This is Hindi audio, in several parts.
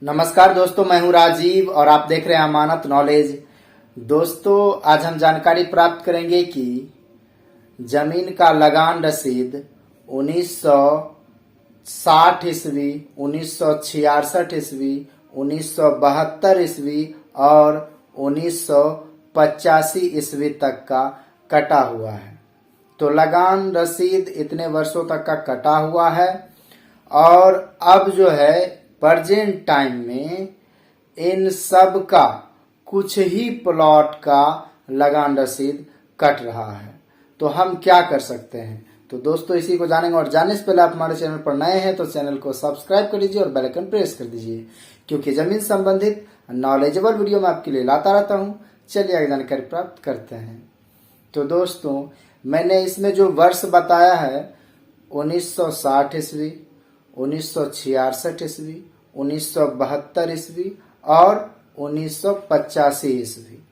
नमस्कार दोस्तों, मैं हूं राजीव और आप देख रहे हैं अमानत नॉलेज। दोस्तों, आज हम जानकारी प्राप्त करेंगे कि जमीन का लगान रसीद 1960 ईस्वी, 1966 ईस्वी, 1972 ईस्वी और 1985 ईस्वी तक का कटा हुआ है। तो लगान रसीद इतने वर्षों तक का कटा हुआ है और अब जो है प्रेजेंट टाइम में इन सब का कुछ ही प्लॉट का लगान रसीद कट रहा है। तो हम क्या कर सकते हैं? तो दोस्तों, इसी को जानेंगे और जानने से पहले आप हमारे चैनल पर नए हैं तो चैनल को सब्सक्राइब कर लीजिए और बेल आइकन प्रेस कर दीजिए, क्योंकि जमीन संबंधित नॉलेजेबल वीडियो मैं आपके लिए लाता रहता हूं। चलिए आगे जानकारी प्राप्त करते हैं। तो दोस्तों, मैंने इसमें जो वर्ष बताया है 1960 ईस्वी, 1966 ईस्वी, 1972 ईस्वी और 1985 ईस्वी,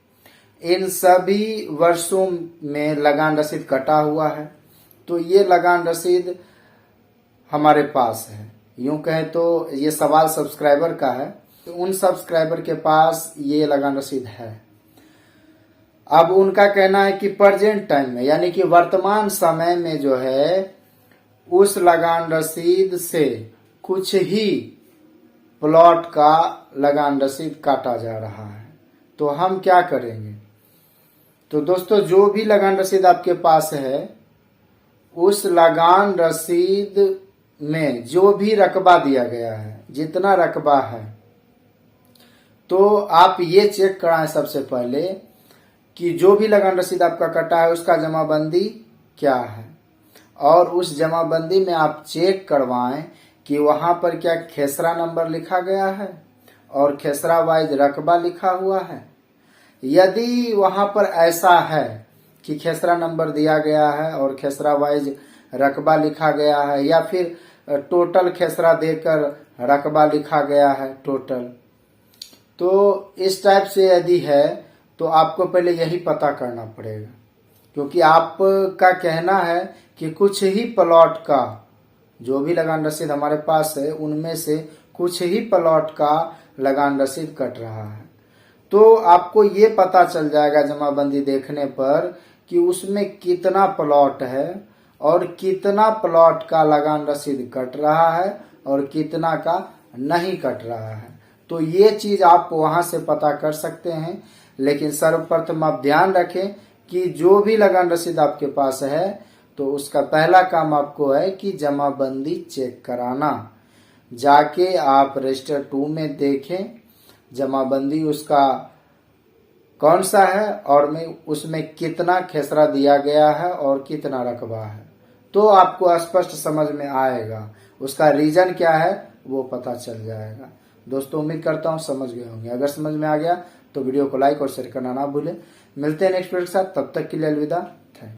इन सभी वर्षों में लगान रसीद कटा हुआ है। तो ये लगान रसीद हमारे पास है। यूं कहें तो ये सवाल सब्सक्राइबर का है, तो उन सब्सक्राइबर के पास ये लगान रसीद है। अब उनका कहना है कि प्रेजेंट टाइम में, यानी कि वर्तमान समय में जो है उस लगान रसीद से कुछ ही प्लॉट का लगान रसीद काटा जा रहा है। तो हम क्या करेंगे? तो दोस्तों, जो भी लगान रसीद आपके पास है, उस लगान रसीद में जो भी रकबा दिया गया है, जितना रकबा है, तो आप ये चेक कराएं सबसे पहले कि जो भी लगान रसीद आपका कटा है उसका जमाबंदी क्या है, और उस जमाबंदी में आप चेक करवाएं कि वहां पर क्या खेसरा नंबर लिखा गया है और खेसरा वाइज रकबा लिखा हुआ है। यदि वहां पर ऐसा है कि खेसरा नंबर दिया गया है और खेसरा वाइज रकबा लिखा गया है, या फिर टोटल खेसरा देकर रकबा लिखा गया है टोटल, तो इस टाइप से यदि है तो आपको पहले यही पता करना पड़ेगा, क्योंकि आपका कहना है कि कुछ ही प्लॉट का, जो भी लगान रसीद हमारे पास है उनमें से कुछ ही प्लॉट का लगान रसीद कट रहा है। तो आपको ये पता चल जाएगा जमाबंदी देखने पर कि उसमें कितना प्लॉट है और कितना प्लॉट का लगान रसीद कट रहा है और कितना का नहीं कट रहा है। तो ये चीज आप वहां से पता कर सकते हैं। लेकिन सर्वप्रथम आप ध्यान रखें कि जो भी लगान रसीद आपके पास है तो उसका पहला काम आपको है कि जमाबंदी चेक कराना। जाके आप रजिस्टर 2 में देखें जमाबंदी उसका कौन सा है और में उसमें कितना खेसरा दिया गया है और कितना रकबा है, तो आपको स्पष्ट समझ में आएगा। उसका रीजन क्या है वो पता चल जाएगा। दोस्तों, उम्मीद करता हूं समझ गए होंगे। अगर समझ में आ गया तो वीडियो को लाइक और शेयर करना ना भूलें। मिलते हैं नेक्स्ट वीडियो के साथ, तब तक के लिए अलविदा।